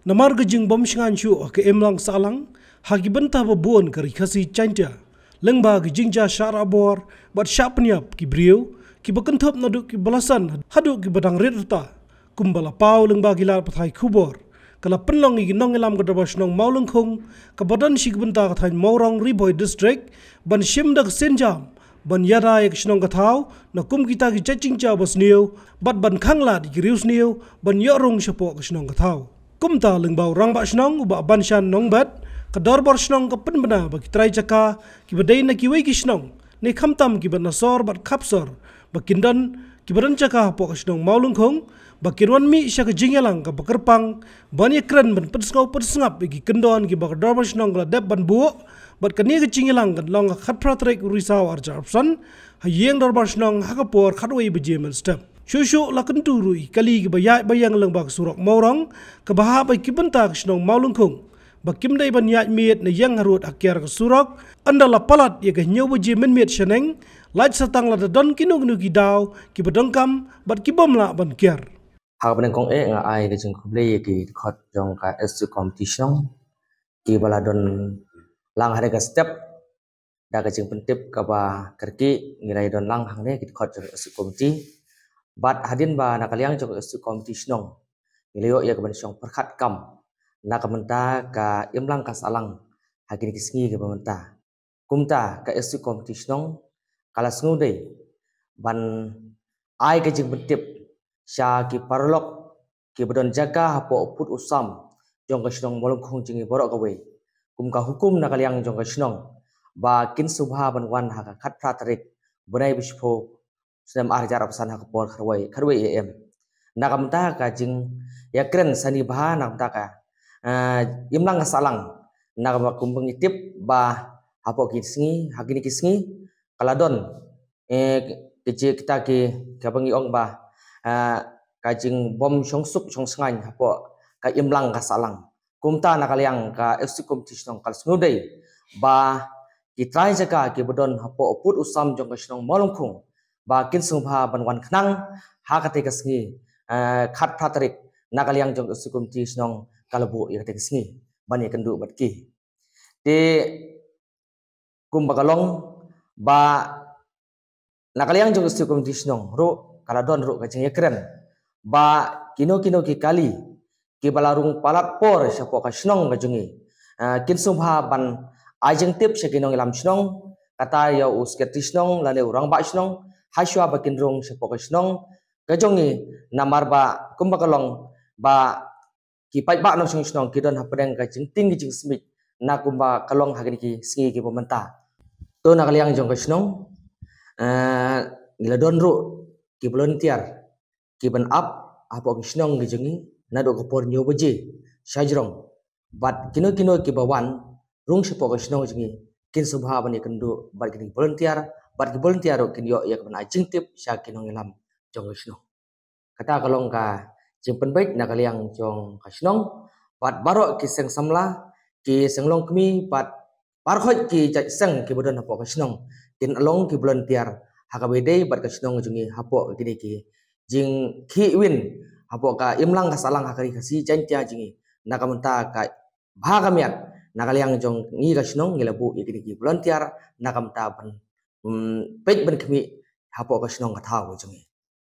Namar gejing bom shanchu ke emlang salang hagi bentah babon kari kasi canja lengba gejing ja syarabor bat syapnyap ki brio ki bakentop naduk ki balasan haduk ki badang rirta kumbala pau lengba gilar pathai kubor kala penlong igi nong elam gadabas nong maulengkong kabadan sig bentah kathai maurang riboy district ban shimdak senjam ban yara yak shnong kathau na kum kita ki chaching cha bas niu bat ban khangla di rius niu ban yorong shapo ka shnong kathau kum ta lengbau rang ba shnong uba ban shan nong bat kador bor shnong ka pen bana ba ki trai chaka ki badai na ki wei ki shnong ne khamtam ki ban nasor bat khapsor ba kindan ki badan chaka po ka shnong maulung khong ba kirwan mi sha ka jingelang ka bakarpang ban yekran ban petsngau petsngap ki kendon ki ba kador bor shnong la dep ban bu bat kani ka jingelang kan long ka khatra trek risau arja option hayeng dor bor shnong hakapor khatwei bejemen step Shushu lakan turui kali ki bayang lang bak surok maurang kabaha bay kibentak shnong maulungkung bakim day ban yat miet na yang harut akyar ka surok andala palat ya ka nyaw baje men miet shaneng laj satang la don kinung nu ki daw ki badangkam bat ki bom la ban kyar hak beneng kong nga ai ke jing kuble ki khot jong ka esu competition ki bala don lang hare ka step da ka jing pentip ka ba kerki ngirai don lang hang ne ki khot jong esu komiti bat hadin ba nakaliang jong esu competition ngilayo ya ka ban syong perkhat kam na ka menta ka imlang ka salang hagin ki sngi ka menta kumta ka esu competition kala sngu dei ban ai ka jing pentip sya ki parlok ki badon jaga hapo put usam jong ka shnong molong khong jingi borok ka we kum ka hukum na kaliang jong ka shnong ba kin subha ban wan ha ka khat pra tarik bunai bispho sem arjar opsan ha ka por kharwai em na kam ta ka jing ya kren sani bha na ta ka imlang ka salang na ka kumbang itip ba hapo ki sngi hagini ki sngi kaladon kece kita ki ka bangi ong ba kajing bom syong sup syong sengai hapo ka imlang ka salang kumta na kaliang ka esu competition kal snudei ba ki trai jaka ki bodon hapo put usam jong ka snong molongkhung ba kin sungpha banwan khnang ha ka te ka sngi khat phatrik na kaliang jong esu competition kalbu ya te ka sngi bani kendu batki te kum bakalong ba na kaliang jong esu competition ro kaladon ro kajing ekren ba kino ki kali ki balarung palat por syapo ka snong ka jungi kin subha ban ajeng tip sekinong ilam snong kata ya usket snong lane urang ba snong haswa ba kinrong syapo ka snong ka jungi namar ba kumbakalong ba ki pai ba no snong ki don hapdeng ka jing ting jing smit na kumba kalong hagini ki singi ki pementa to na kaliang jong ka snong giladon ro ki volunteer ki ban up apo kisnong gijengi nado ko por nyo beje sajrong bat kino ki bawan rung sepo kisnong jengi kin subha bani kendu bat ki volunteer kin yo ya ban ajing tip sya kinong ilam jong kisnong kata kalong ka jing penbait na kaliang jong kisnong bat baro ki seng samla ki senglong kmi bat parkhot ki seng ki bodon apo kisnong kin along ki volunteer hakabedei bat kisnong jengi hapo kini ki jing ki win hapo ka imlang ka salang hakari kasi jantia jingi nakamenta ka bhagamiat nakaliang jong ngi ka snong ngilabu ikini ki volunteer nakamta ban pej ban khmi hapo ka snong ka thaw jingi